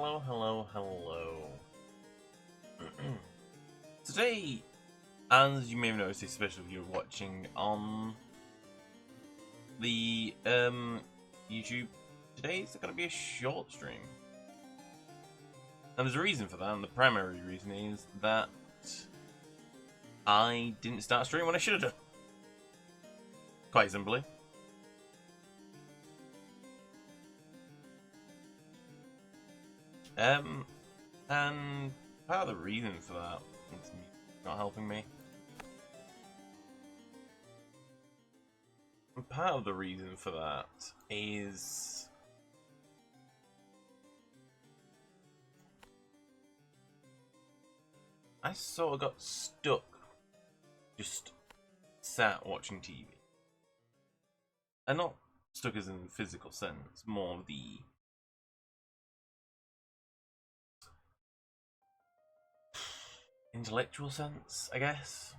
Hello, hello, hello. Today, as you may have noticed, especially if you're watching on the YouTube, today it's going to be a short stream. And there's a reason for that, and the primary reason is that I didn't start streaming when I should have done. Quite simply. And part of the reason for that is not helping me. And part of the reason for that is I sort of got stuck just sat watching TV. And not stuck as in the physical sense, more of the intellectual sense, I guess.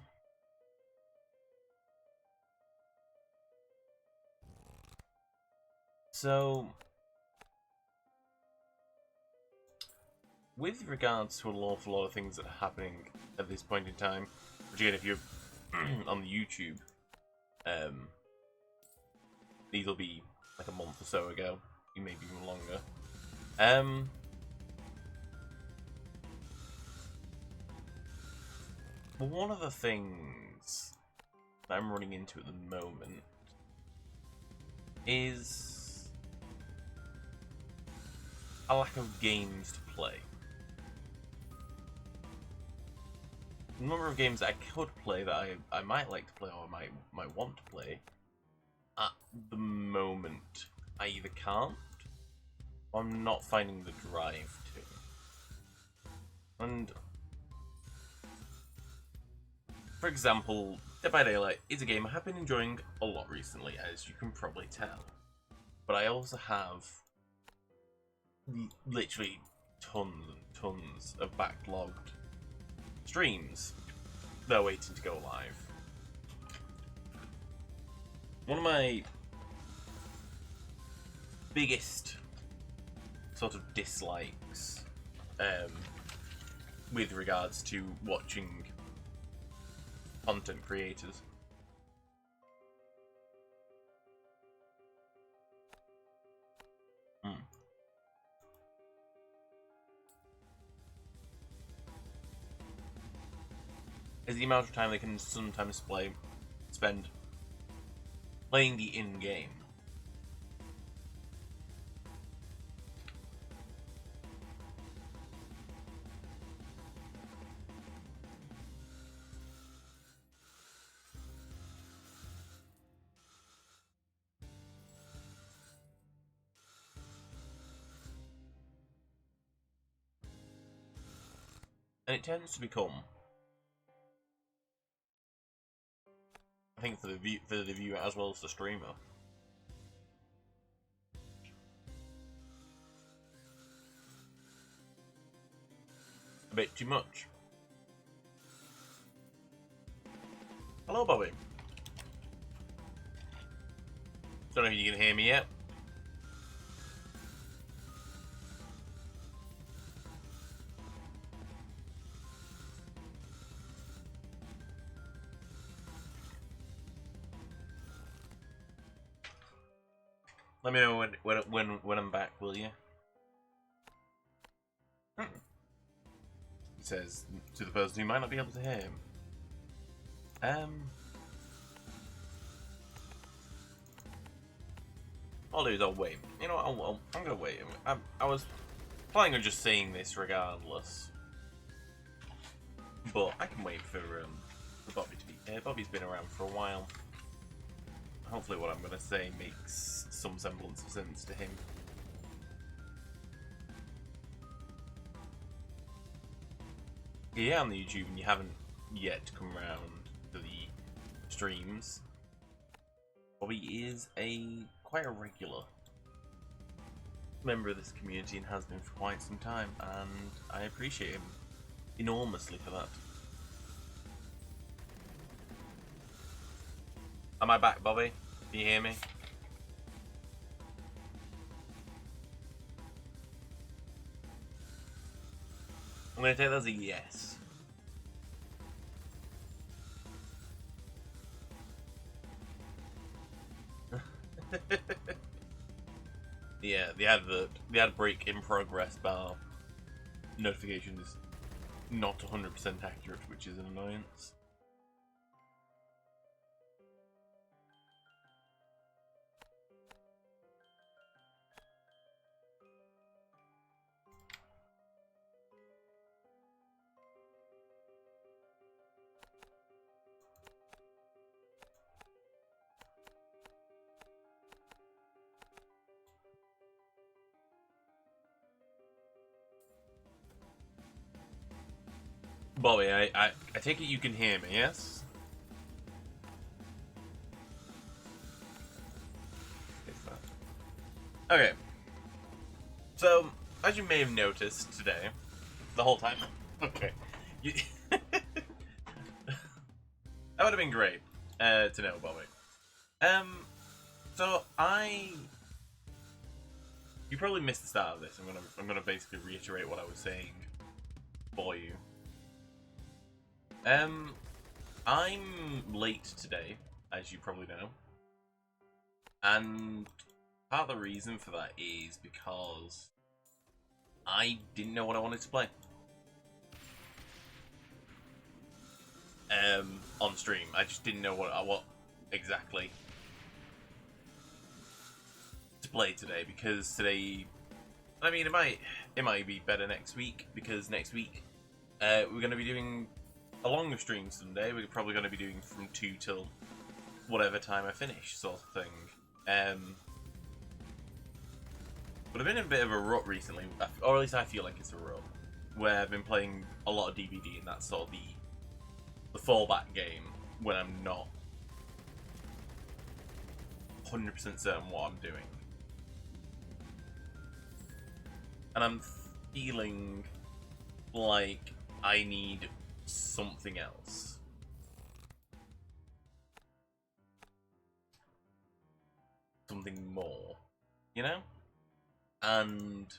So, with regards to an awful lot of things that are happening at this point in time, which again, if you're on the YouTube, these will be like a month or so ago, maybe even longer. One of the things that I'm running into at the moment is a lack of games to play. The number of games that I could play that I might like to play or might want to play, at the moment I either can't or I'm not finding the drive to. And for example, Dead by Daylight is a game I have been enjoying a lot recently, as you can probably tell. But I also have literally tons and tons of backlogged streams that are waiting to go live. One of my biggest sort of dislikes with regards to watching content creators is the amount of time they can sometimes spend playing the in-game. And it tends to become, I think, for the viewer as well as the streamer, a bit too much. Hello, Bobby. Don't know if you can hear me yet. Let me know when I'm back, will you? He says to the person who might not be able to hear him. I'll do is I'll wait. You know what? I'm gonna wait. I was planning on just saying this regardless, but I can wait for Bobby to be here. Bobby's been around for a while. Hopefully what I'm gonna say makes some semblance of sense to him. If you're on the YouTube and you haven't yet come around to the streams, Bobby is quite a regular member of this community and has been for quite some time, and I appreciate him enormously for that. Am I back, Bobby? Can you hear me? I'm gonna take that as a yes. Yeah, the ad break in progress bar notification is not 100% accurate, which is an annoyance. Bobby, I take it you can hear me, yes? Okay. So, as you may have noticed today, the whole time. Okay. That would have been great to know, Bobby. So you probably missed the start of this. I'm gonna basically reiterate what I was saying for you. I'm late today, as you probably know, and part of the reason for that is because I didn't know what I wanted to play. On stream, I just didn't know what exactly to play today, because today, I mean, it might be better next week, because next week we're going to be doing a longer stream Sunday. We're probably going to be doing from 2 till whatever time I finish, sort of thing. But I've been in a bit of a rut recently, or at least I feel like it's a rut, where I've been playing a lot of DVD, and that's sort of the fallback game when I'm not 100% certain what I'm doing. And I'm feeling like I need something else. Something more, you know? And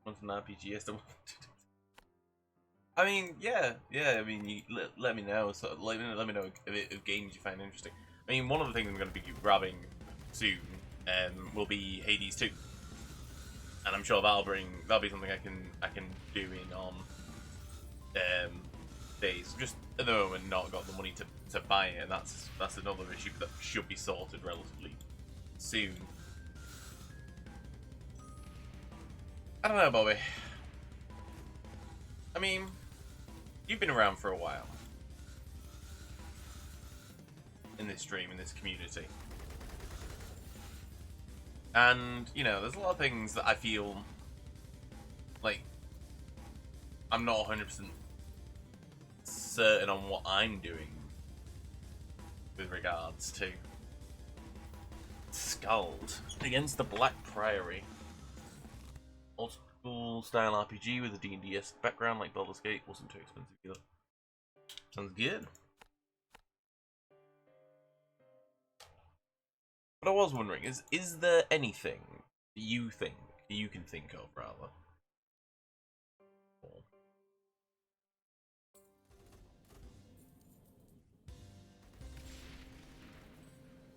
want an RPG? Yes, I mean, yeah. I mean, you let me know. So let me know if games you find interesting. I mean, one of the things I'm going to be grabbing soon will be Hades 2, and I'm sure that'll be something I can do in on days. Just at the moment, not got the money to buy it, and that's another issue that should be sorted relatively soon. I don't know, Bobby. I mean, you've been around for a while in this stream, in this community. And, you know, there's a lot of things that I feel like I'm not 100% certain on what I'm doing with regards to Skald against the Black Priory. Old school style RPG with a D&D background like Baldur's Gate wasn't too expensive either. Sounds good. But I was wondering, is there anything you can think of, rather?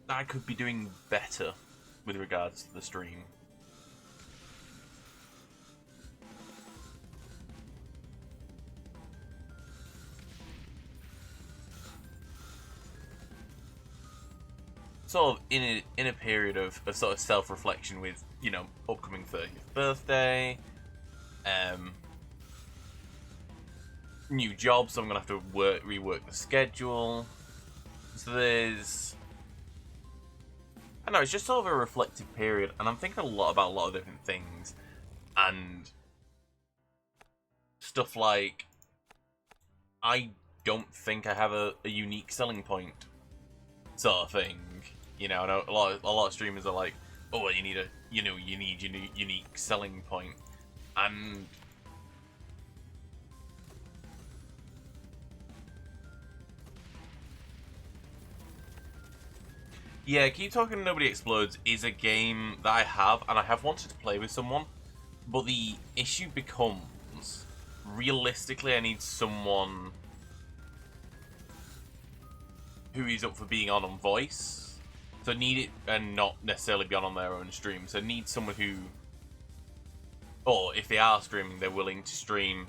That I could be doing better with regards to the stream? Sort of in a period of sort of self-reflection with, you know, upcoming 30th birthday, new job, so I'm gonna have to rework the schedule. So there's, I don't know, it's just sort of a reflective period, and I'm thinking a lot about a lot of different things, and stuff like, I don't think I have a unique selling point, sort of thing. You know, a lot of streamers are like, oh, well, you need unique selling point, and yeah, Keep Talking Nobody Explodes is a game that I have, and I have wanted to play with someone, But the issue becomes, realistically, I need someone who is up for being on voice. So I need it, and not necessarily be on their own stream. So I need someone who, or if they are streaming, they're willing to stream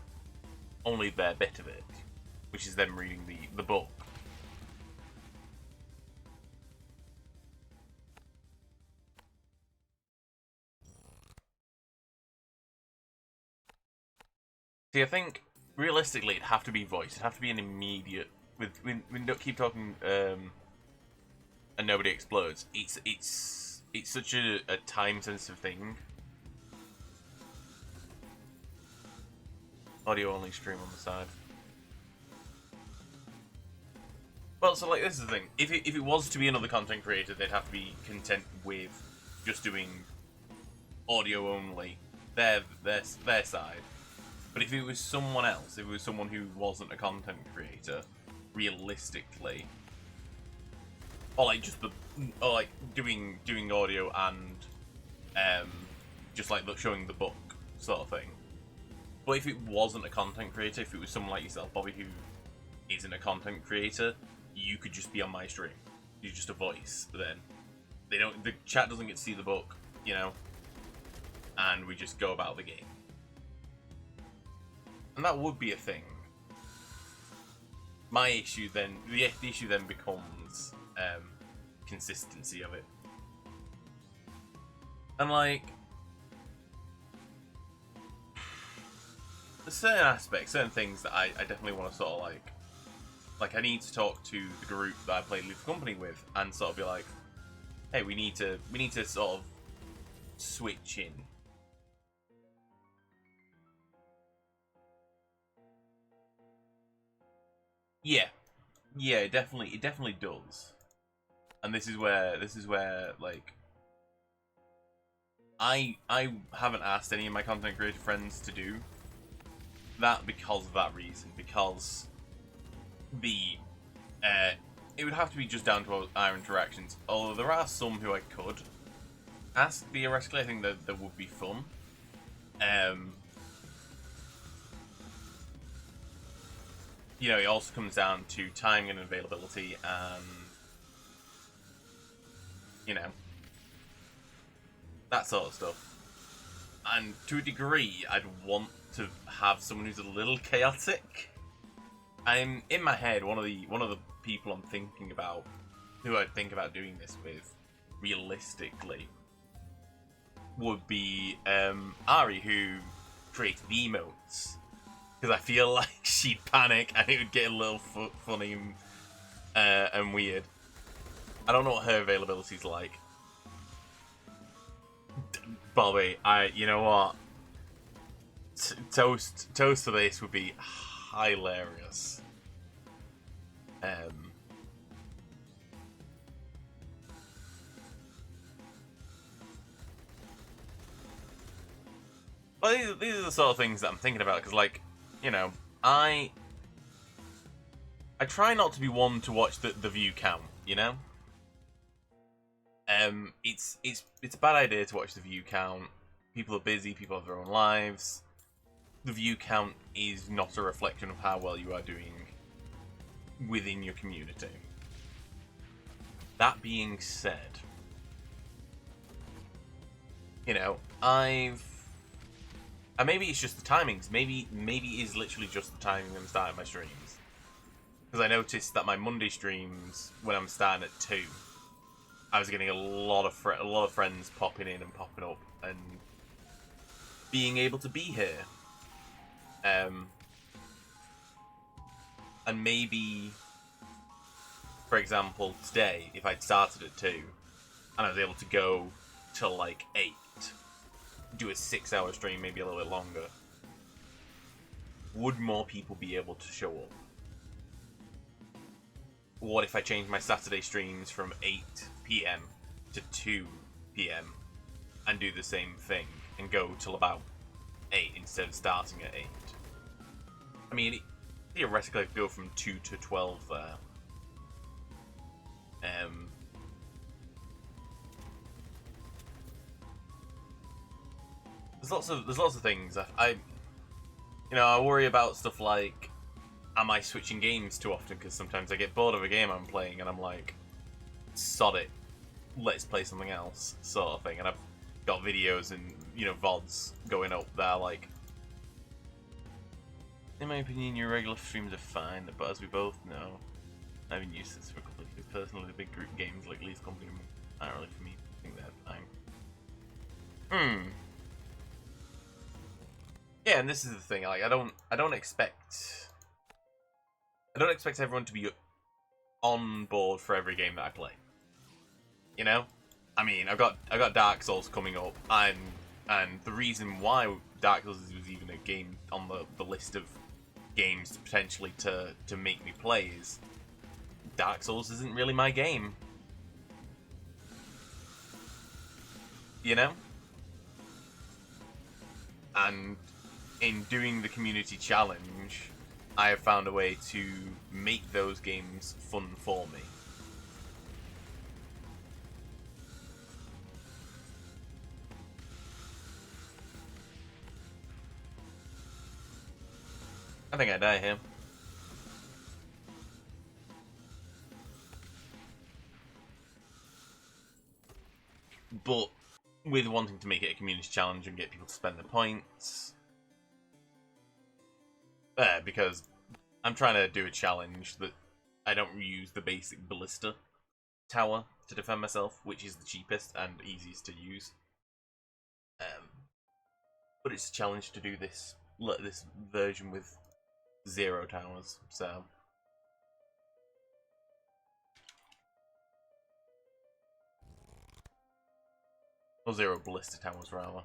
only their bit of it, which is them reading the book. See, I think realistically it'd have to be voice. It'd have to be an immediate. We don't keep talking and nobody explodes. It's such a time sensitive thing. Audio only stream on the side. Well, so like this is the thing. If it was to be another content creator, they'd have to be content with just doing audio only, their side. But if it was someone else, if it was someone who wasn't a content creator, realistically, or like just or like doing audio and just like showing the book sort of thing. But if it wasn't a content creator, if it was someone like yourself, Bobby, who isn't a content creator, you could just be on my stream. You're just a voice. Then the chat doesn't get to see the book, you know, and we just go about the game. And that would be a thing. My issue then, the issue then becomes consistency of it. And like, there's certain aspects, certain things that I definitely want to sort of like I need to talk to the group that I play Lethal Company with and sort of be like, hey, we need to sort of switch in. Yeah, it definitely does. And this is where like I haven't asked any of my content creator friends to do that because of that reason, because it would have to be just down to our interactions. Although there are some who I could ask theoretically, I think that would be fun. You know, it also comes down to timing and availability, and you know, that sort of stuff. And to a degree, I'd want to have someone who's a little chaotic. I'm in my head, one of the people I'm thinking about, who I'd think about doing this with, realistically, would be Ari, who creates the emotes. Because I feel like she'd panic and it would get a little funny and weird. I don't know what her availability's like. Bobby, you know what? Toast to this would be hilarious. Well, these are the sort of things that I'm thinking about, because, like, you know, I try not to be one to watch the view count, you know? It's a bad idea to watch the view count. People are busy, people have their own lives. The view count is not a reflection of how well you are doing within your community. That being said, you know, and maybe it's just the timings. Maybe it is literally just the timing I'm starting my streams. Because I noticed that my Monday streams, when I'm starting at 2, I was getting a lot of friends popping in and popping up and being able to be here. And maybe, for example, today, if I'd started at 2 and I was able to go till like 8, do a 6-hour stream, maybe a little bit longer, would more people be able to show up? What if I change my Saturday streams from 8 PM to 2 PM and do the same thing and go till about 8 instead of starting at 8? I mean, theoretically I could go from 2 to 12 there. there's lots of things. I worry about stuff like, am I switching games too often? Because sometimes I get bored of a game I'm playing and I'm like, sod it, let's play something else, sort of thing. And I've got videos and VODs going up that are like, in my opinion, your regular streams are fine, but as we both know, I've been used to this for a couple of years. Personally, the big group games like Least Company aren't really for me. I think they're fine. Yeah, and this is the thing. Like, I don't expect everyone to be on board for every game that I play. You know, I mean, I've got Dark Souls coming up, and the reason why Dark Souls was even a game on the list of games potentially to make me play is Dark Souls isn't really my game. You know? And in doing the community challenge, I have found a way to make those games fun for me. I think I die here. But with wanting to make it a community challenge and get people to spend their points, because I'm trying to do a challenge that I don't use the basic ballista tower to defend myself, which is the cheapest and easiest to use. But it's a challenge to do this version with 0 towers, so. Or 0 ballista towers, rather.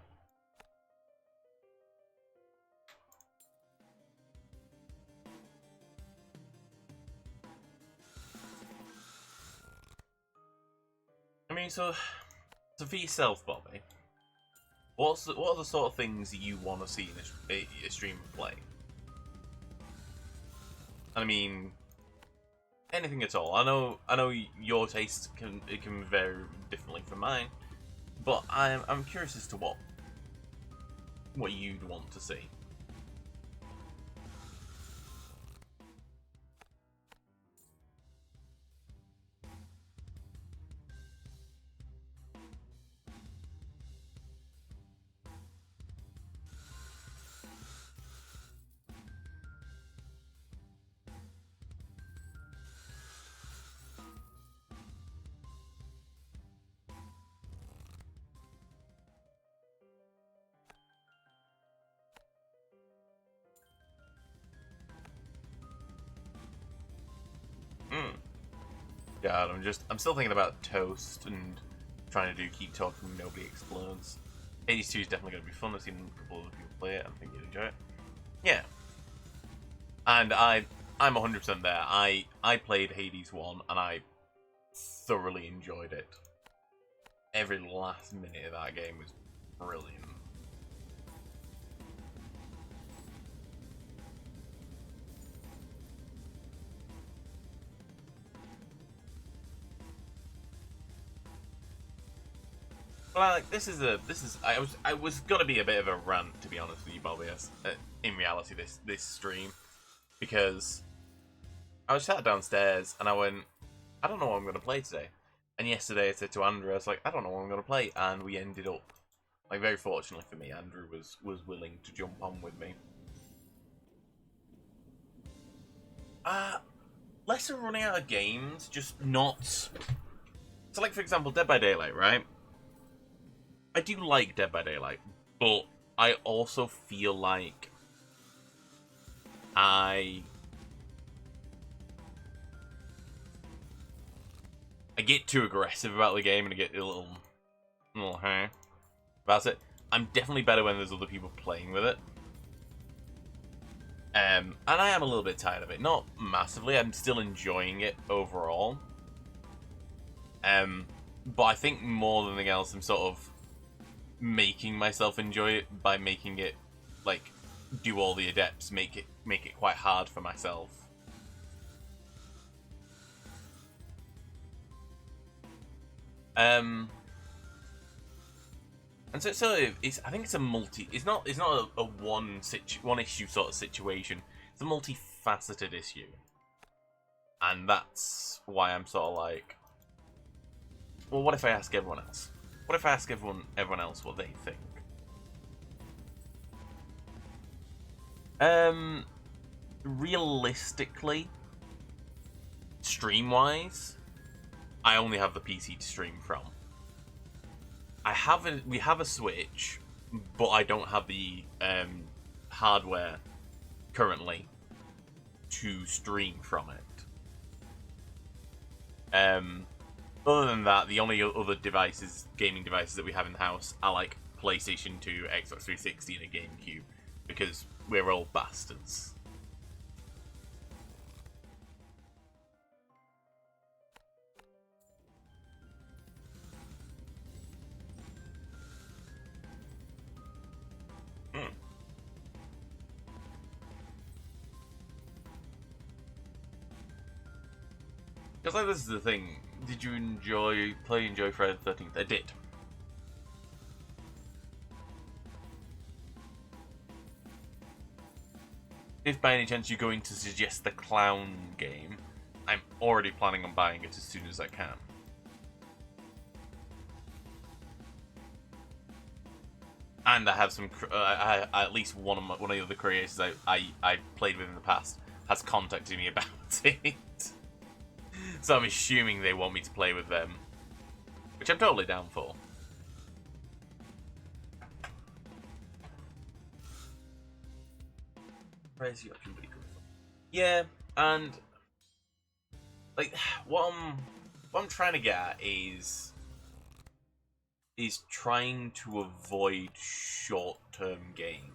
I mean, so for yourself, Bobby, what are the sort of things that you want to see in a streamer play? I mean, anything at all. I know your tastes can vary differently from mine, but I'm curious as to what you'd want to see. God, I'm still thinking about Toast and trying to keep talking nobody explodes. Hades 2 is definitely going to be fun. I've seen a couple of people play it. I think you'd enjoy it. Yeah. And I'm 100% there. I played Hades 1 and I thoroughly enjoyed it. Every last minute of that game was brilliant. Like, I was gonna be a bit of a rant, to be honest with you, Bobby. In reality, this stream, because I was sat downstairs and I went, I don't know what I'm gonna play today. And yesterday I said to Andrew, I was like, I don't know what I'm gonna play, and we ended up, like, very fortunately for me, Andrew was willing to jump on with me. Less of running out of games, just not. So, like, for example, Dead by Daylight, right? I do like Dead by Daylight, but I also feel like I get too aggressive about the game and I get a little huh about it. I'm definitely better when there's other people playing with it. And I am a little bit tired of it. Not massively, I'm still enjoying it overall. But I think more than anything else, I'm sort of making myself enjoy it by making it, like, do all the adepts, make it quite hard for myself. And And so it's I think it's a multi. It's not a one issue sort of situation. It's a multifaceted issue, and that's why I'm sort of like, well, what if I ask everyone else? What if I ask everyone else what they think? Realistically, stream-wise, I only have the PC to stream from. We have a Switch, but I don't have the hardware currently to stream from it. Other than that, the only other gaming devices that we have in the house are like PlayStation 2, Xbox 360, and a GameCube, because we're old bastards. Because like, this is the thing. Did you enjoy Friday the 13th? I did. If by any chance you're going to suggest the clown game, I'm already planning on buying it as soon as I can. And I have some, at least one of the other creators I played with in the past has contacted me about it. So I'm assuming they want me to play with them, which I'm totally down for. Where's the option? Yeah, and like what I'm trying to get at is trying to avoid short-term gain.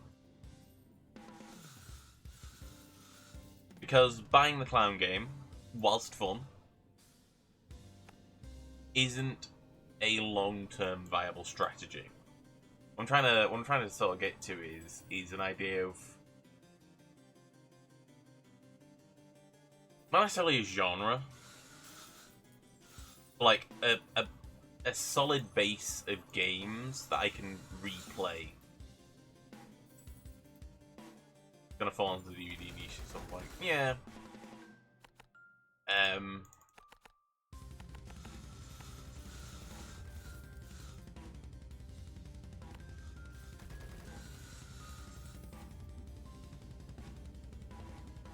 Because buying the clown game, whilst fun, isn't a long-term viable strategy. What I'm trying to sort of get to is an idea of not necessarily a genre, but like a solid base of games that I can replay. Gonna fall into the VOD niche at some point. Yeah.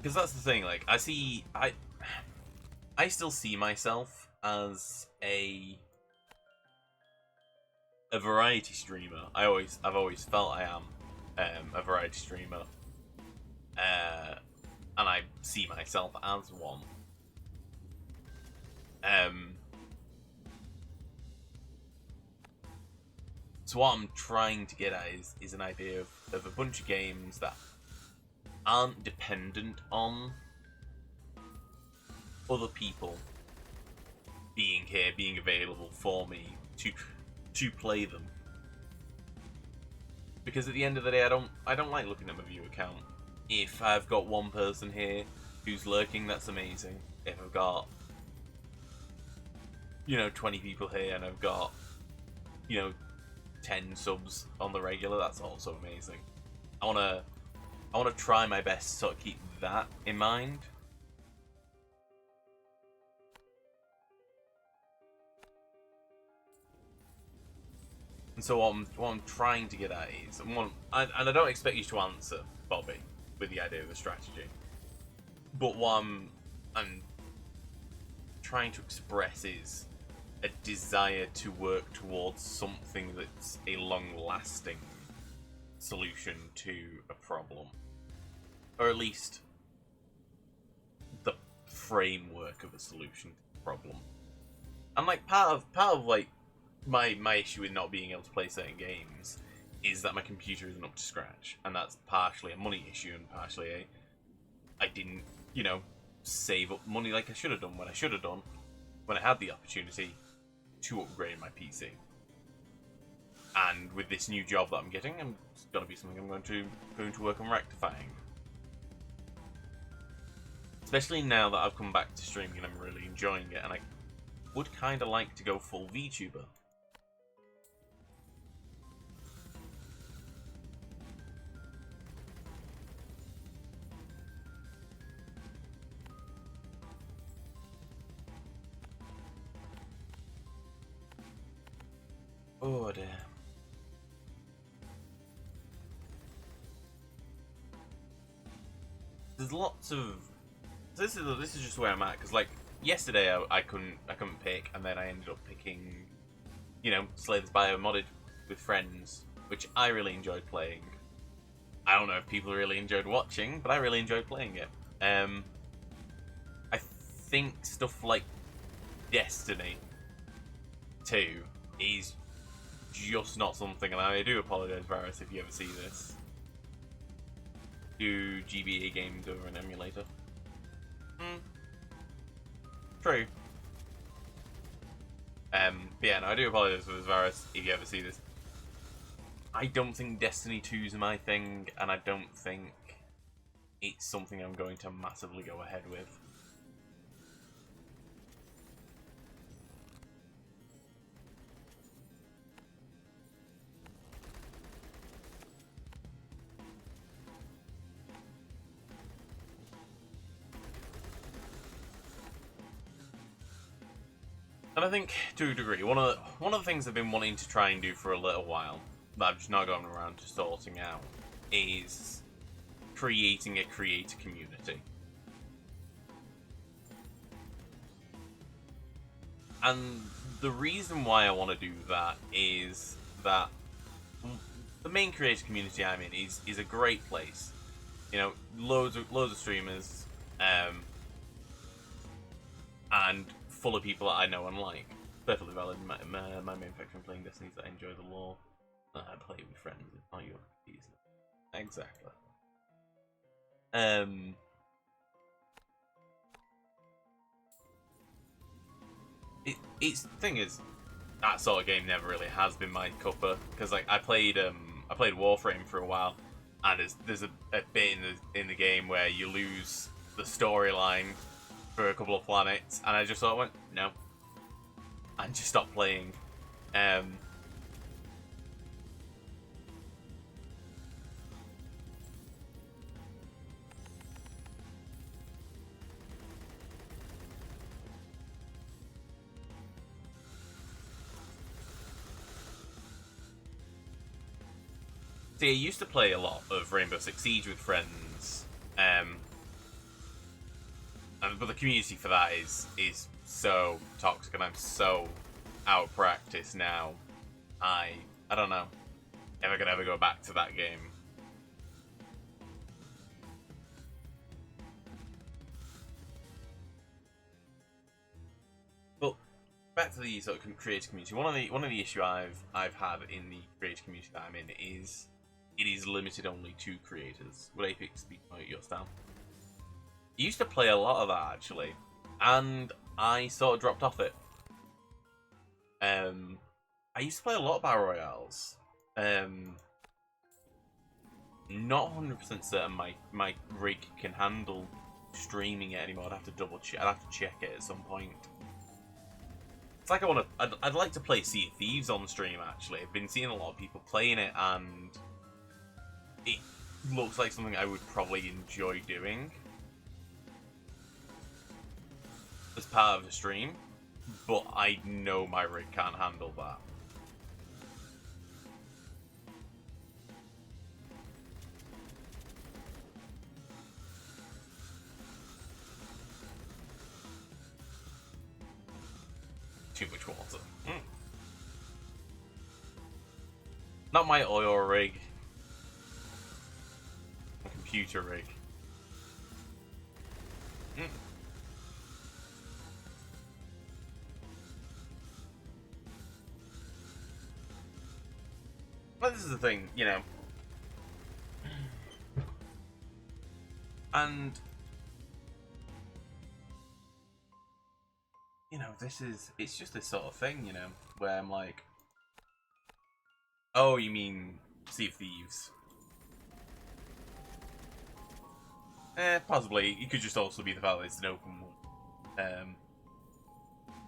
Because that's the thing, like, I still see myself as a variety streamer. I've always felt I am a variety streamer. And I see myself as one. So what I'm trying to get at is an idea of a bunch of games that aren't dependent on other people being here, being available for me to play them. Because at the end of the day, I don't like looking at my view count. If I've got one person here who's lurking, that's amazing. If I've got 20 people here and I've got 10 subs on the regular, that's also amazing. I wanna try my best to sort of keep that in mind. And so what I'm trying to get at is, and I don't expect you to answer, Bobby, with the idea of the strategy. But what I'm trying to express is a desire to work towards something that's a long-lasting solution to a problem. Or at least the framework of a solution to the problem. And like part of like my issue with not being able to play certain games is that my computer isn't up to scratch, and that's partially a money issue and partially I didn't save up money like I should have done when I had the opportunity to upgrade my PC. And with this new job that I'm getting, it's going to be something I'm going to work on rectifying. Especially now that I've come back to streaming and I'm really enjoying it, and I would kind of like to go full VTuber. Oh dear. There's lots of. This is just where I'm at, because like yesterday I couldn't pick, and then I ended up picking, you know, Slay the Spire modded with friends, which I really enjoyed playing. I don't know if people really enjoyed watching, but I really enjoyed playing it. I think stuff like Destiny 2 is just not something, and I do apologise, Varus, if you ever see this. Do GBA games over an emulator? True. But yeah, no, I do apologise for Varus if you ever see this. I don't think Destiny 2 is my thing, and I don't think it's something I'm going to massively go ahead with. And I think, to a degree, one of the things I've been wanting to try and do for a little while, that I've just not gotten around to sorting out, is creating a creator community. And the reason why I want to do that is that the main creator community I'm in is a great place. You know, loads of streamers, and full of people that I know and like. Perfectly valid. My main factor in playing Destiny is that I enjoy the lore. I play with friends. It's not your keys. Exactly. It's the thing is, that sort of game never really has been my cuppa, because like I played Warframe for a while, and there's a bit in the game where you lose the storyline for a couple of planets, and I just sort of went no, and just stopped playing. See, I used to play a lot of Rainbow Six Siege with friends, but the community for that is so toxic, and I'm so out of practice now. I don't know if I could ever go back to that game. But back to the sort of creator community. One of the issue I've had in the creator community that I'm in is it is limited only to creators. Would Apex speak about your style? I used to play a lot of that actually, and I sort of dropped off it. I used to play a lot of battle royales. Not 100% certain my rig can handle streaming it anymore. I'd have to double check. I'd have to check it at some point. It's like I'd like to play Sea of Thieves on stream. Actually, I've been seeing a lot of people playing it, and it looks like something I would probably enjoy doing as part of the stream, but I know my rig can't handle that. Too much water. Not my oil rig. My computer rig. But this is the thing, you know. And you know, it's just this sort of thing, you know, where I'm like, oh, you mean Sea of Thieves? Possibly. It could just also be the fact that it's an open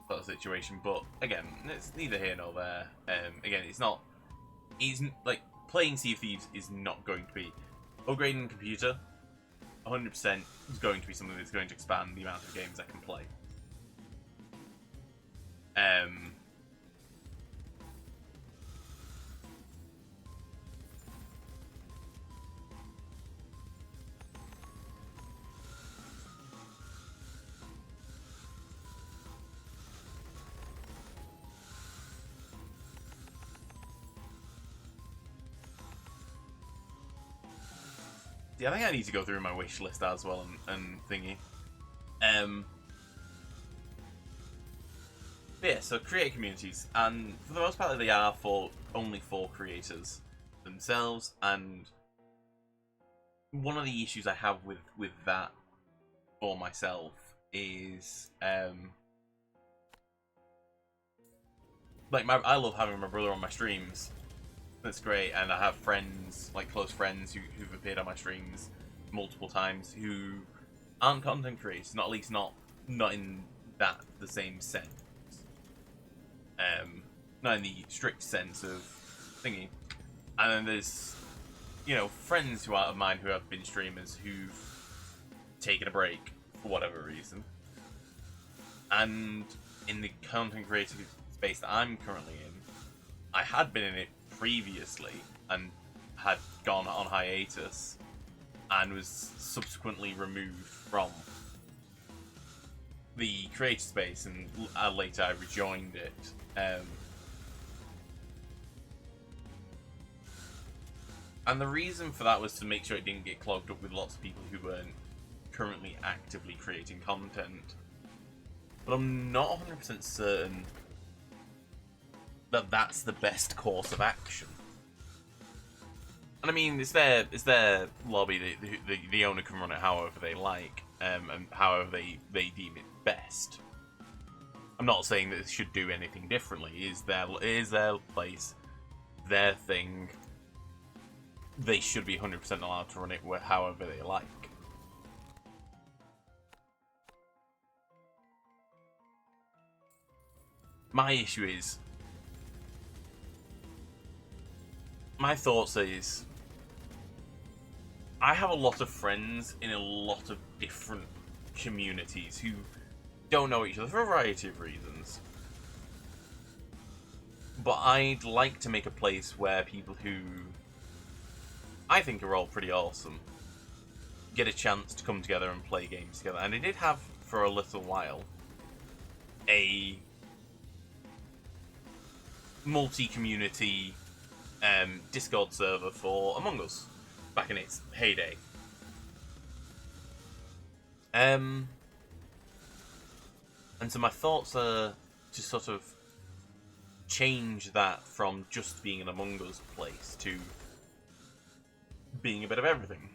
sort of situation, but again, it's neither here nor there. Again, it's like playing Sea of Thieves is not going to be upgrading the computer. 100% is going to be something that's going to expand the amount of games I can play. Yeah, I think I need to go through my wish list as well and thingy. But yeah, so creator communities, and for the most part they are only for creators themselves, and one of the issues I have with that for myself is like I love having my brother on my streams. That's great, and I have friends, like close friends, who've appeared on my streams multiple times who aren't content creators, not at least not in the same sense. Not in the strict sense of thingy. And then there's, friends of mine who have been streamers who've taken a break for whatever reason. And in the content creative space that I'm currently in, I had been in it previously and had gone on hiatus and was subsequently removed from the creator space, and later I rejoined it. And the reason for that was to make sure it didn't get clogged up with lots of people who weren't currently actively creating content. But I'm not 100% certain that that's the best course of action. And I mean, it's their lobby. The owner can run it however they like, and however they deem it best. I'm not saying that they should do anything differently. It is their place, their thing. They should be 100% allowed to run it however they like. My issue is, my thoughts is, I have a lot of friends in a lot of different communities who don't know each other for a variety of reasons. But I'd like to make a place where people who I think are all pretty awesome get a chance to come together and play games together. And I did have, for a little while, a multi-community Discord server for Among Us back in its heyday. And so my thoughts are to sort of change that from just being an Among Us place to being a bit of everything.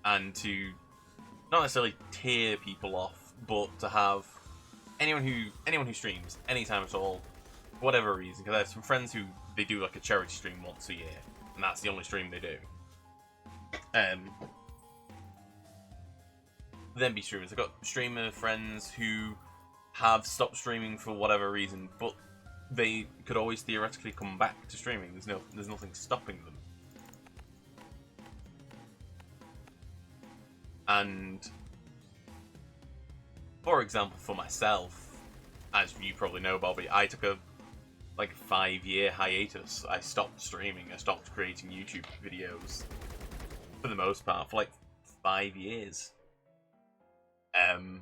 And to not necessarily tear people off, but to have anyone who streams anytime at all, for whatever reason, because I have some friends who they do like a charity stream once a year, and that's the only stream they do. Then be streamers. I've got streamer friends who have stopped streaming for whatever reason, but they could always theoretically come back to streaming. There's nothing stopping them. And for example, for myself, as you probably know, Bobby, I took a 5-year hiatus. I stopped streaming. I stopped creating YouTube videos for the most part for 5 years. And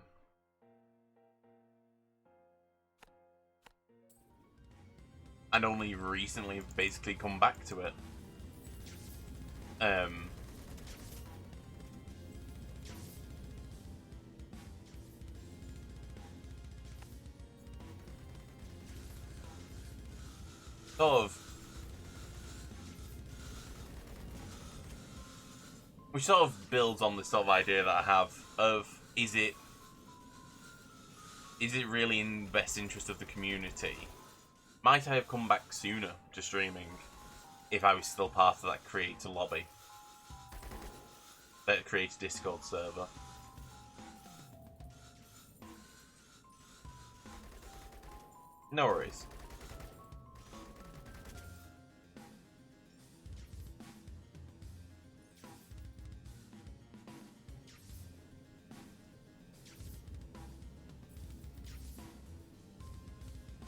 only recently have basically come back to it. Which sort of builds on this sort of idea that I have of, is it really in the best interest of the community? Might I have come back sooner to streaming if I was still part of that creator lobby? That creator Discord server? No worries.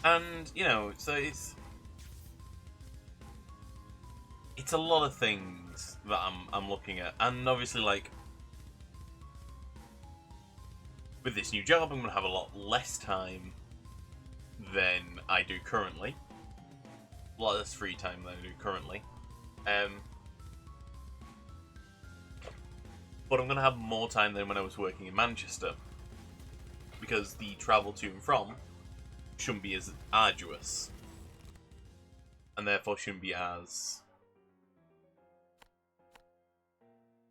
And, so it's a lot of things that I'm looking at. And obviously, with this new job, I'm going to have a lot less time than I do currently. A lot less free time than I do currently. But I'm going to have more time than when I was working in Manchester, because the travel to and from shouldn't be as arduous, and therefore shouldn't be as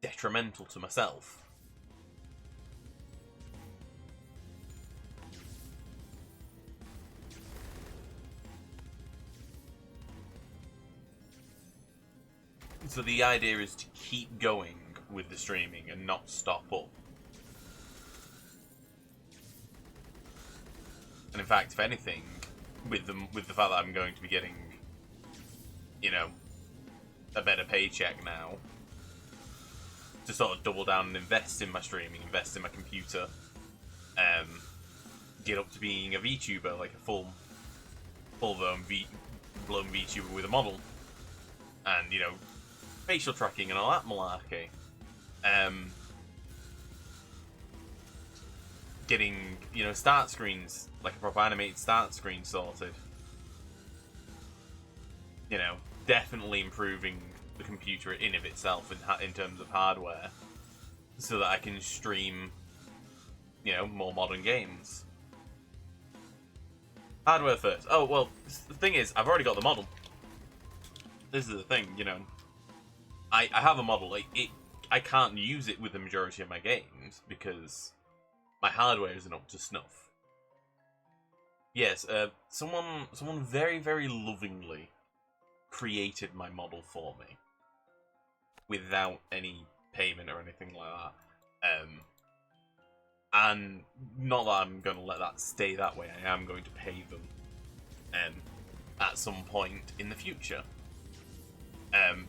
detrimental to myself. So the idea is to keep going with the streaming and not stop up. And in fact, if anything, with the fact that I'm going to be getting, you know, a better paycheck now, to sort of double down and invest in my streaming, invest in my computer, get up to being a VTuber, like a full-blown VTuber with a model, and, you know, facial tracking and all that malarkey. Getting, you know, start screens, like a proper animated start screen sorted. You know, definitely improving the computer in of itself in terms of hardware, so that I can stream, you know, more modern games. Hardware first. Oh, well, the thing is, I've already got the model. This is the thing, you know. I have a model. I can't use it with the majority of my games because my hardware isn't up to snuff. Yes, someone very, very lovingly created my model for me without any payment or anything like that. And not that I'm going to let that stay that way. I am going to pay them at some point in the future.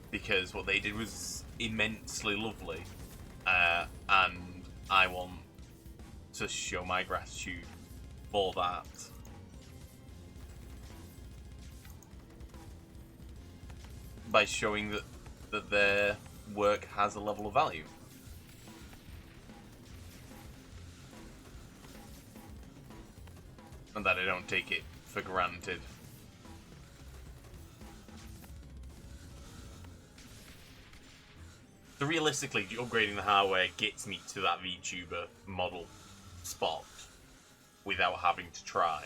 Because what they did was immensely lovely, and I want to show my gratitude for that. By showing that their work has a level of value. And that I don't take it for granted. So realistically, upgrading the hardware gets me to that VTuber model spot without having to try.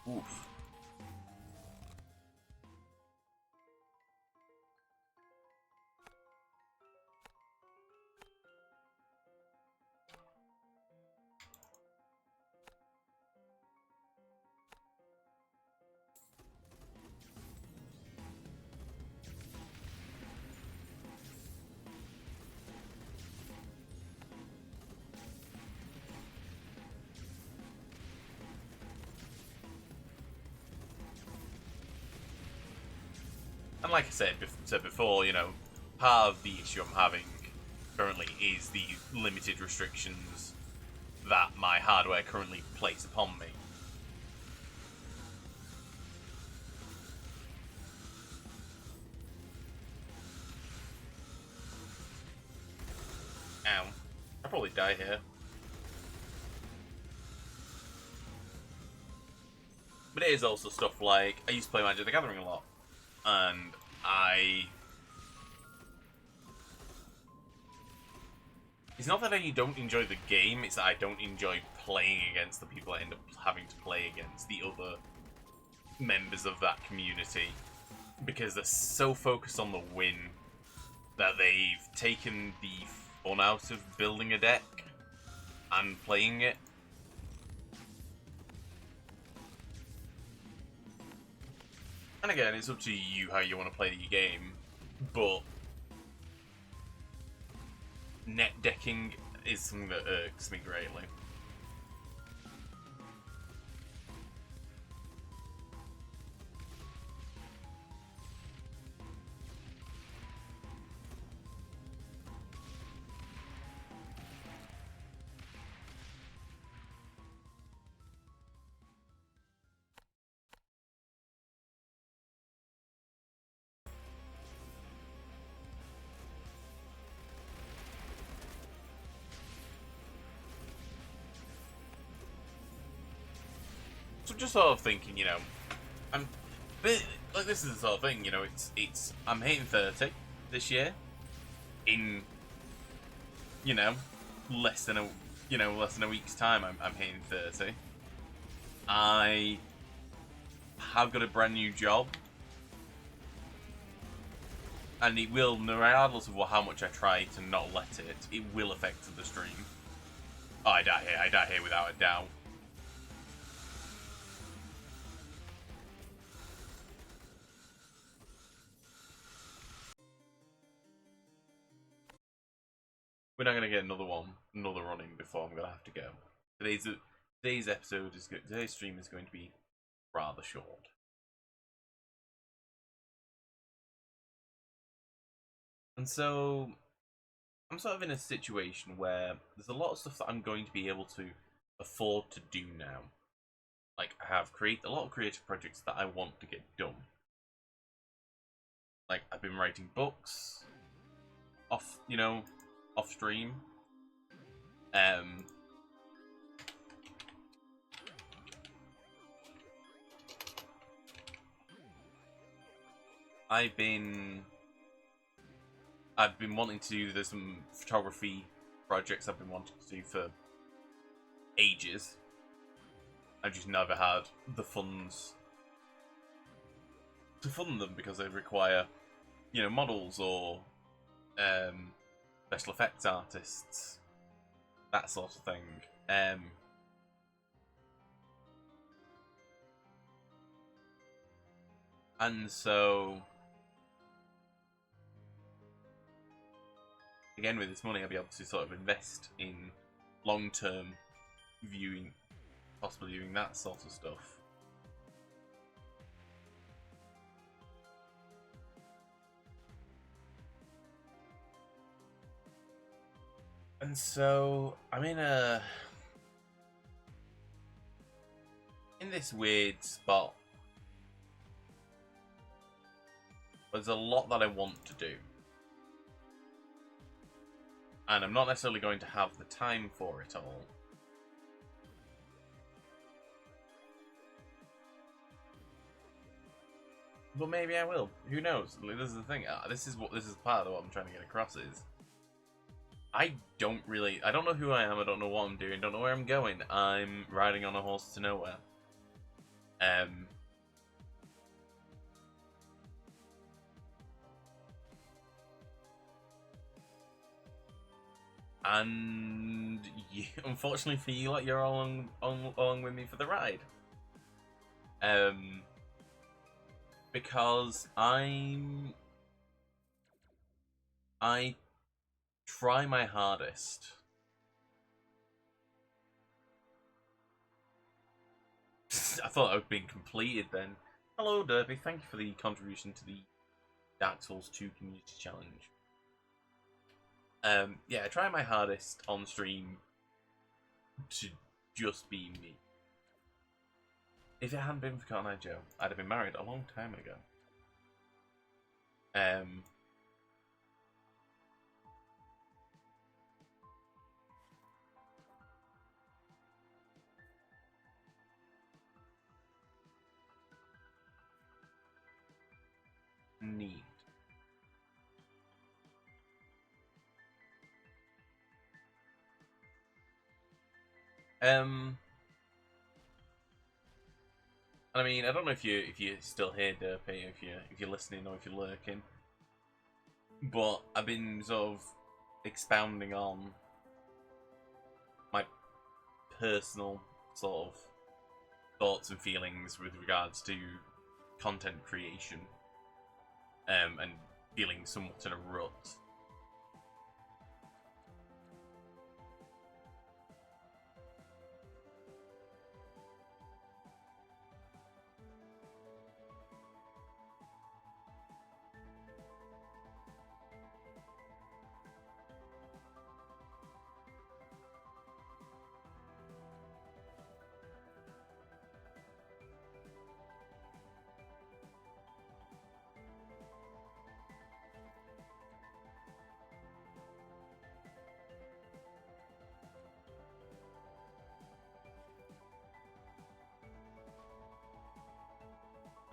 Oof. And like I said before, you know, part of the issue I'm having currently is the limited restrictions that my hardware currently places upon me. Ow. I'll probably die here. But it is also stuff like, I used to play Magic the Gathering a lot, and it's not that I don't enjoy the game, it's that I don't enjoy playing against the people I end up having to play against, the other members of that community, because they're so focused on the win that they've taken the fun out of building a deck and playing it. And again, it's up to you how you want to play your game, but net decking is something that irks me greatly. So just sort of thinking, you know, I'm, like, this is the sort of thing, you know, I'm hitting 30 this year in, you know, less than a week's time. I'm hitting 30. I have got a brand new job, and it will, regardless of how much I try to not let it will affect the stream. Oh, I die here without a doubt. We're not gonna get another running before I'm gonna have to go. Today's stream is going to be rather short. And so I'm sort of in a situation where there's a lot of stuff that I'm going to be able to afford to do now. Like, I have a lot of creative projects that I want to get done. Like, I've been writing books off stream. I've been wanting to do, there's some photography projects I've been wanting to do for ages. I've just never had the funds to fund them because they require, you know, models or special effects artists, that sort of thing. And so, again, with this money, I'll be able to sort of invest in long-term viewing, possibly doing that sort of stuff. And so, I'm in this weird spot. There's a lot that I want to do. And I'm not necessarily going to have the time for it all. But maybe I will. Who knows? This is the thing. This is part of what I'm trying to get across is I don't know who I am. I don't know what I'm doing. Don't know where I'm going. I'm riding on a horse to nowhere. And unfortunately for you, like, you're along with me for the ride. Because I try my hardest I thought I was being completed then. Hello, Derby. Thank you for the contribution to the Dark Souls 2 Community Challenge. Yeah, I try my hardest on stream to just be me. If it hadn't been for Cotton Eye Joe, I'd have been married a long time ago. Neat. I mean, I don't know if you're still here, Derpy, if you're listening or if you're lurking, but I've been sort of expounding on my personal sort of thoughts and feelings with regards to content creation, and feeling somewhat in a rut.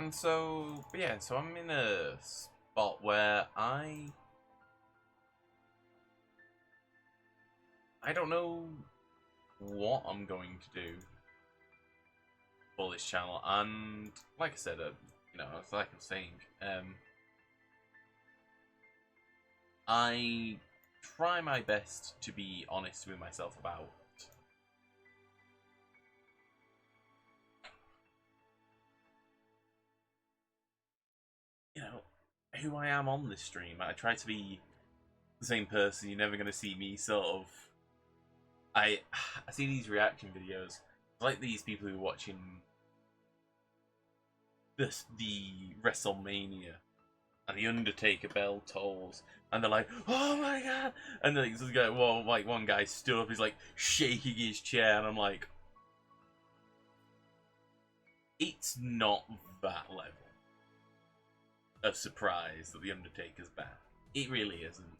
And so, yeah, so I'm in a spot where I don't know what I'm going to do for this channel, and like I said, you know, like I was saying, I try my best to be honest with myself about you know who I am on this stream. I try to be the same person. You're never going to see me sort of. I see these reaction videos, like these people who are watching the WrestleMania, and the Undertaker bell tolls, and they're like, "Oh my god!" And then this guy, well, like one guy stood up, he's like shaking his chair, and I'm like, it's not that level of surprise that the Undertaker's back. It really isn't.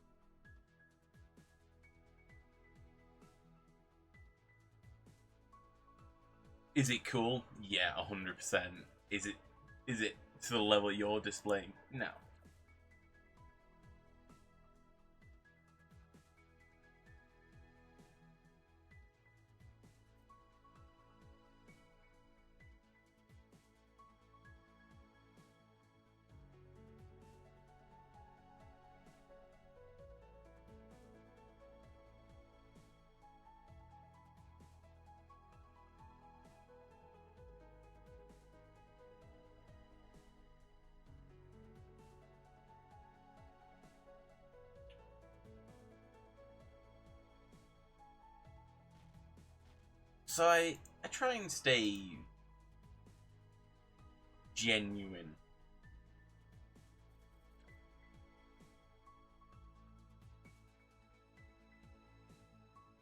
Is it cool? Yeah, 100%. Is it to the level you're displaying? No. So I try and stay genuine.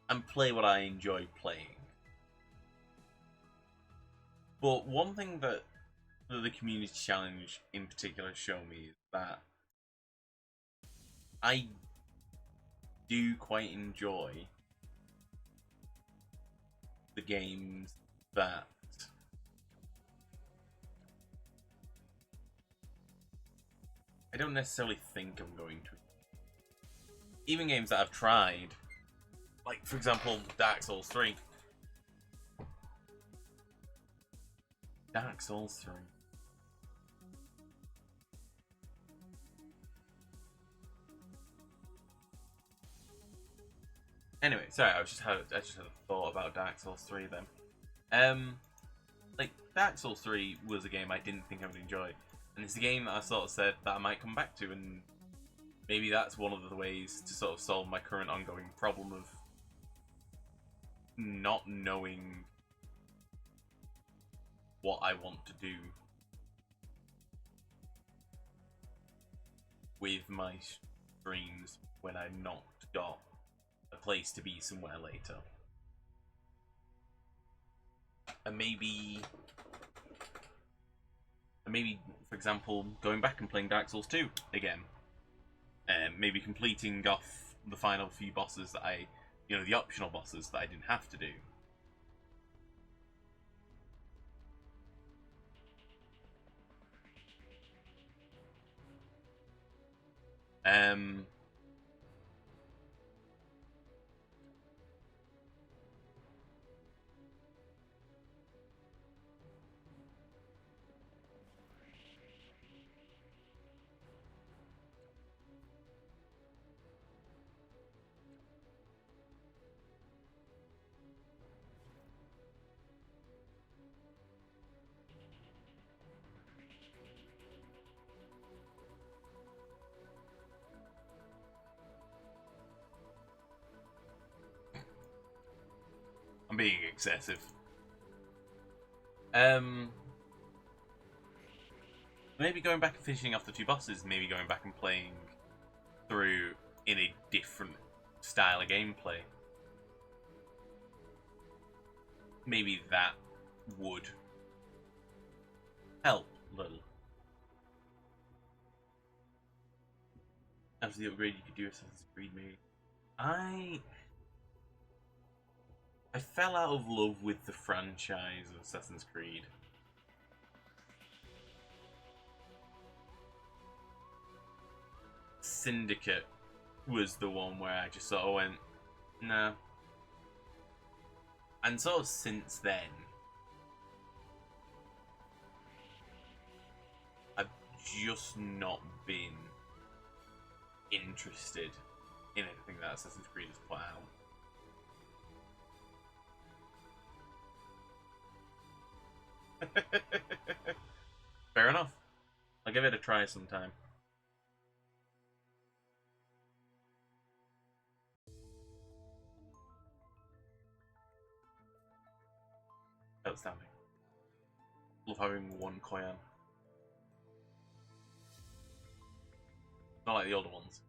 And play what I enjoy playing. But one thing that the community challenge in particular show me is that I do quite enjoy the games that I don't necessarily think I'm going to. Even games that I've tried, like for example Dark Souls 3. Dark Souls 3. Anyway, sorry, I just had a thought about Dark Souls 3 then. Like Dark Souls 3 was a game I didn't think I would enjoy, and it's a game that I sort of said that I might come back to, and maybe that's one of the ways to sort of solve my current ongoing problem of not knowing what I want to do with my streams when I've not got a place to be somewhere later. And maybe, for example, going back and playing Dark Souls 2 again. Maybe completing off the final few bosses that the optional bosses that I didn't have to do. I'm being excessive. Maybe going back and finishing off the two bosses, maybe going back and playing through in a different style of gameplay. Maybe that would help a little. After the upgrade, you could do Assassin's Creed, maybe. I fell out of love with the franchise of Assassin's Creed. Syndicate was the one where I just sort of went, no. And sort of since then, I've just not been interested in anything that Assassin's Creed has put out. Fair enough. I'll give it a try sometime. Outstanding. Love having one Koyan. Not like the older ones.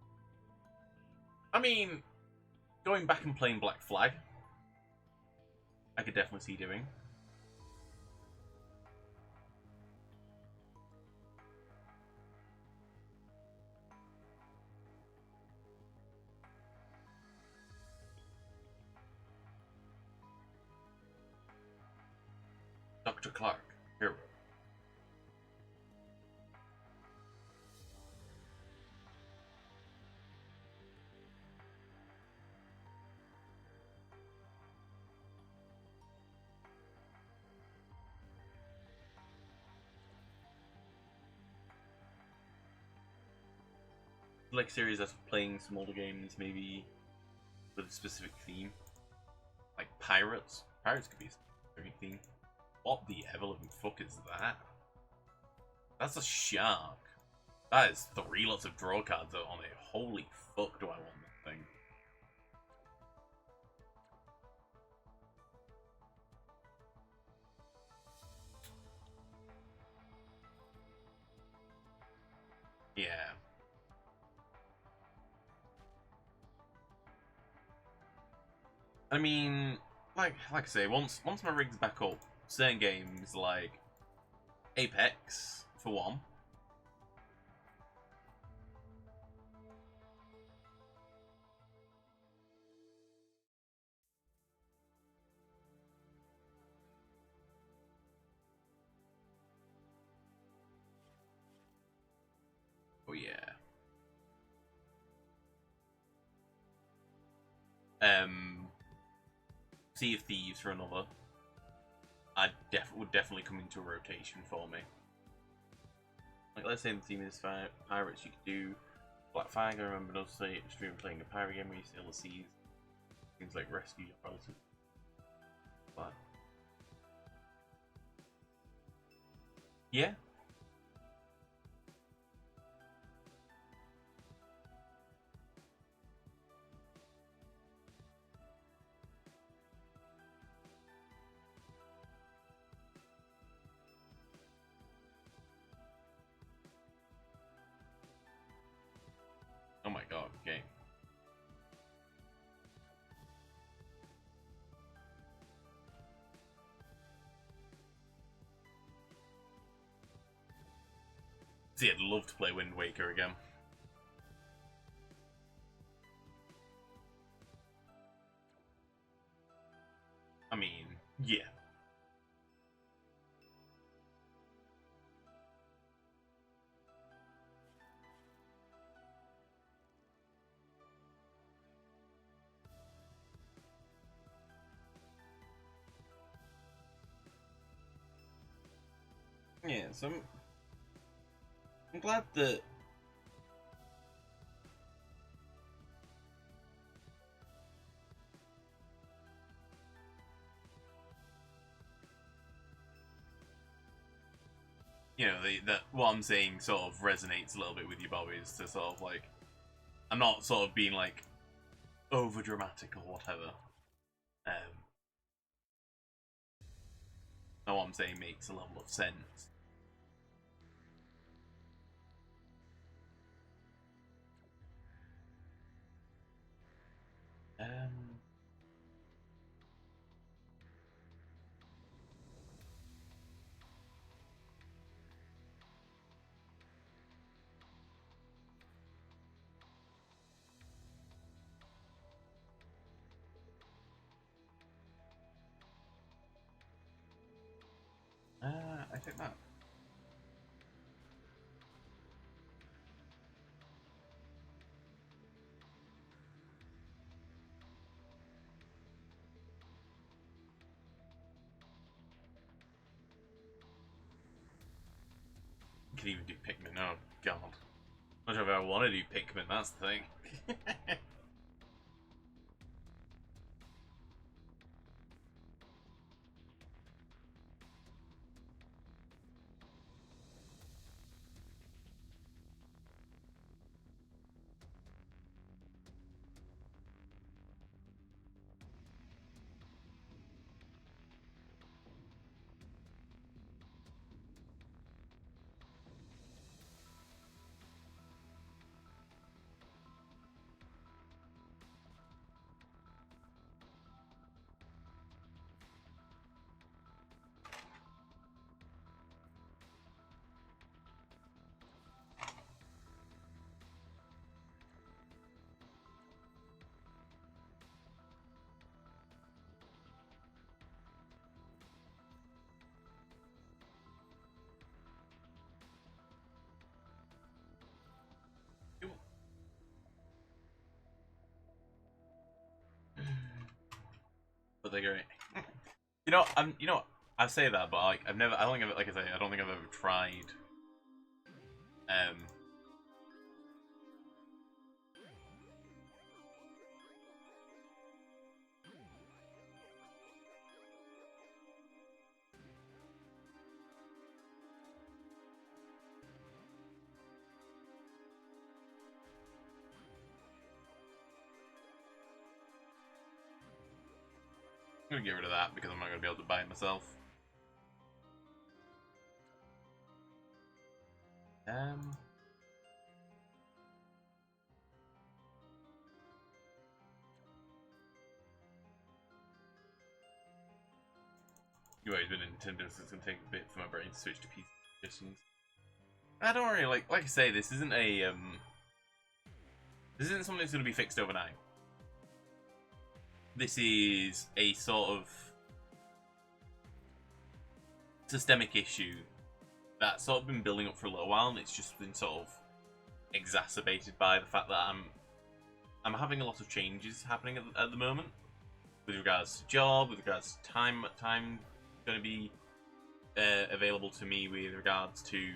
I mean, going back and playing Black Flag, I could definitely see doing. Dr. Clark, hero. Like series that's playing some older games, maybe with a specific theme, like pirates. Pirates could be a specific theme. What the ever-living fuck is that? That's a shark. That is 3 lots of draw cards on it. Holy fuck, do I want that thing? Yeah. I mean, like I say, once my rig's back up, certain games like Apex, for one. Oh yeah. Sea of Thieves for another. Would definitely come into a rotation for me. Like, let's say the team is pirates, you could do Black Flag. I remember us stream playing a pirate game where you sail the seas, things like rescue your relatives. But yeah. Oh my god, okay. See, I'd love to play Wind Waker again. I mean, yeah. Yeah, so I'm glad that you know that what I'm saying sort of resonates a little bit with you, Bobby, is to sort of like, I'm not sort of being like over dramatic or whatever. Now what I'm saying makes a level of sense. I think that. could even do Pikmin. Oh, God. I'm not sure if I want to do Pikmin, that's the thing. But they're great. You know, I say that, but like, I don't think I've, like I say, I don't think I've ever tried. Um, I'm gonna get rid of that because I'm not gonna be able to buy it myself. You've always been in Nintendo, so it's gonna take a bit for my brain to switch to PC editions. I don't worry, like I say, this isn't something that's gonna be fixed overnight. This is a sort of systemic issue that's sort of been building up for a little while, and it's just been sort of exacerbated by the fact that I'm having a lot of changes happening at the moment with regards to job, with regards to time going to be available to me, with regards to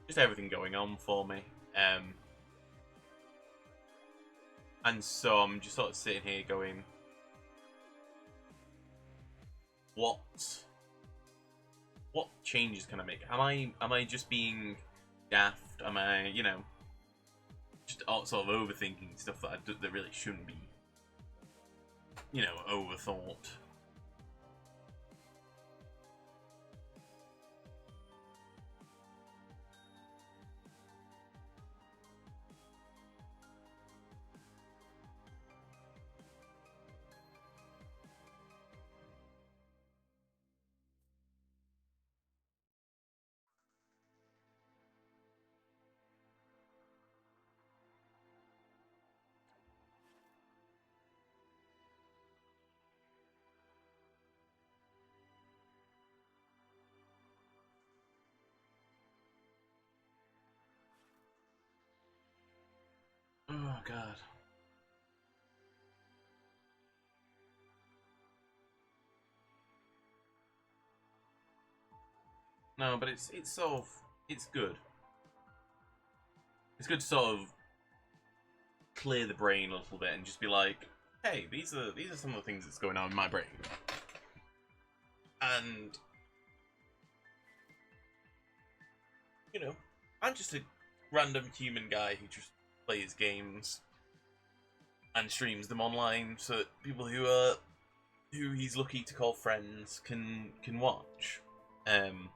just everything going on for me. And so I'm just sort of sitting here going, what changes can I make? Am I just being daft? Am I, you know, just sort of overthinking stuff that really shouldn't be, you know, overthought? Oh God. No, but it's sort of, it's good. It's good to sort of clear the brain a little bit and just be like, hey, these are some of the things that's going on in my brain. And you know, I'm just a random human guy who just plays games and streams them online so that people who he's lucky to call friends can watch. And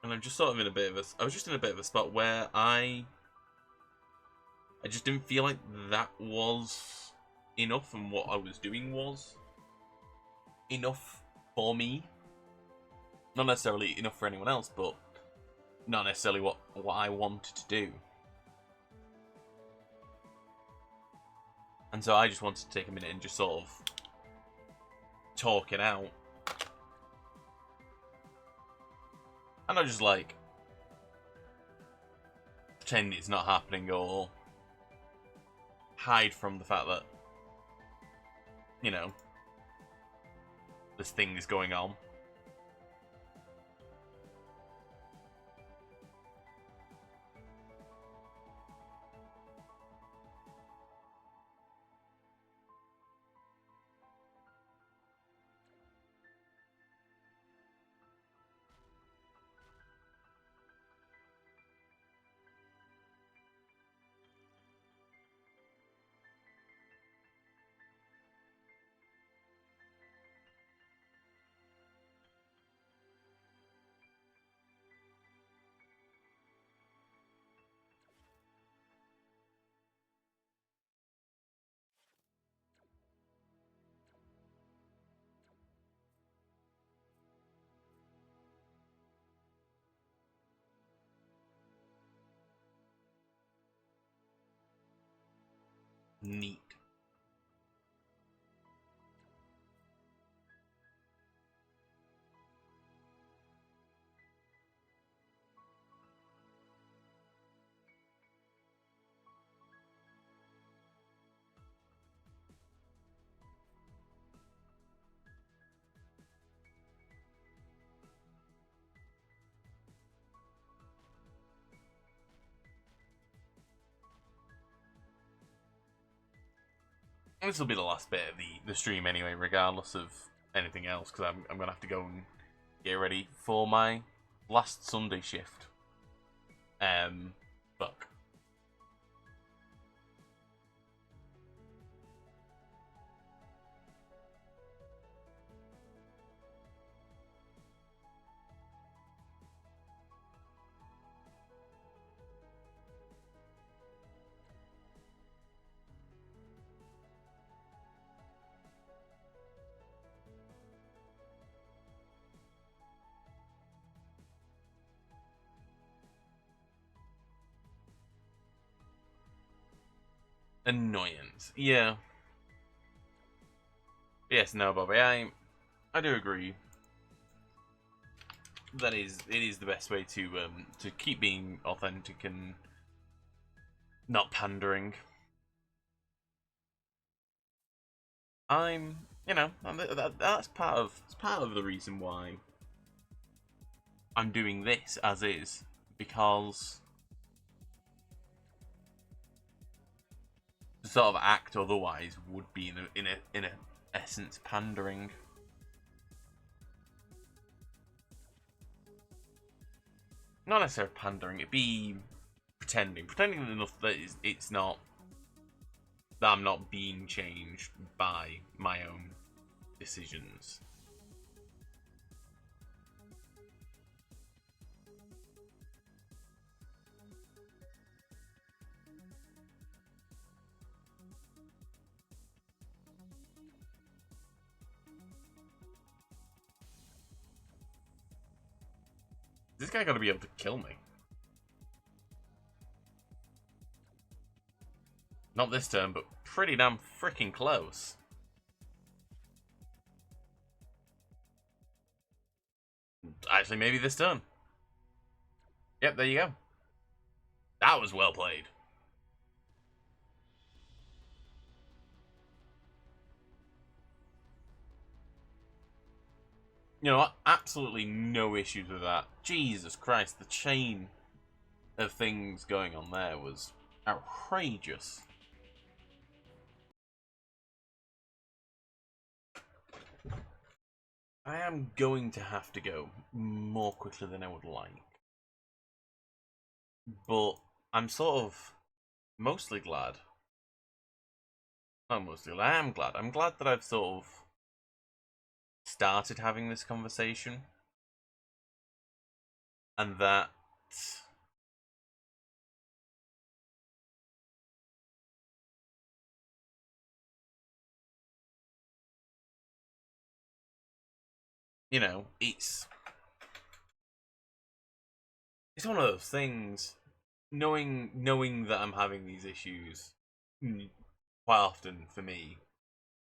I'm just sort of in a bit of I was just in a bit of a spot where I just didn't feel like that was enough, and what I was doing was enough for me. Not necessarily enough for anyone else, but not necessarily what I wanted to do. And so I just wanted to take a minute and just sort of talk it out. And not just like pretend it's not happening or hide from the fact that, you know, this thing is going on. neat. This will be the last bit of the stream anyway, regardless of anything else, because I'm going to have to go and get ready for my last Sunday shift. Fuck. Annoyance. Yeah. Yes, no, Bobby, I do agree. It is the best way to keep being authentic and not pandering. That's part of the reason why I'm doing this as is, because to sort of act otherwise would be in a essence pandering. Not necessarily pandering, it'd be pretending enough that it's not, that I'm not being changed by my own decisions. This guy gotta be able to kill me. Not this turn, but pretty damn freaking close. Actually, maybe this turn. Yep, there you go. That was well played. You know what? Absolutely no issues with that. Jesus Christ, the chain of things going on there was outrageous. I am going to have to go more quickly than I would like. But I'm sort of mostly glad. Not mostly glad, I am glad. I'm glad that I've sort of started having this conversation. And that you know, it's one of those things. Knowing that I'm having these issues, quite often for me,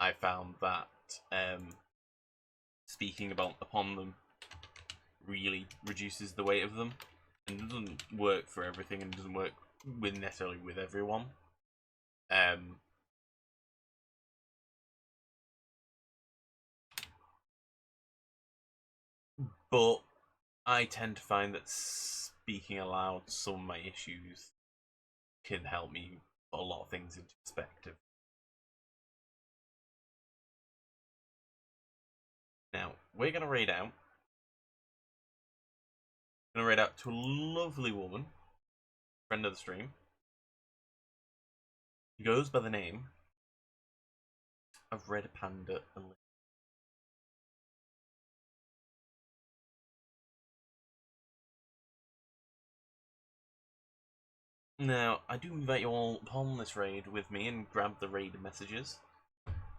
I found that speaking upon them really reduces the weight of them, and it doesn't work for everything, and doesn't work necessarily with everyone. But I tend to find that speaking aloud some of my issues can help me put a lot of things into perspective. Now, we're going to raid out. Going to raid out to a lovely woman, friend of the stream. He goes by the name of Red Panda Elite. Now, I do invite you all upon this raid with me and grab the raid messages.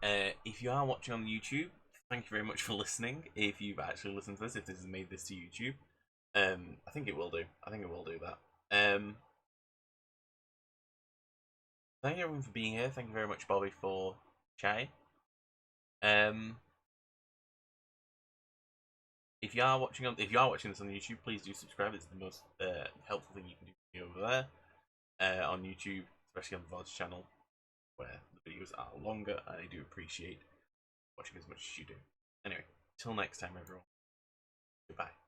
If you are watching on YouTube, thank you very much for listening. If you've actually listened to this, if this has made this to YouTube, I think it will do. I think it will do that. Thank you everyone for being here. Thank you very much, Bobby, for chatting. Um, if you are watching this on YouTube, please do subscribe. It's the most helpful thing you can do for me over there on YouTube, especially on the VOD channel, where the videos are longer. I do appreciate watching as much as you do. Anyway, till next time, everyone. Goodbye.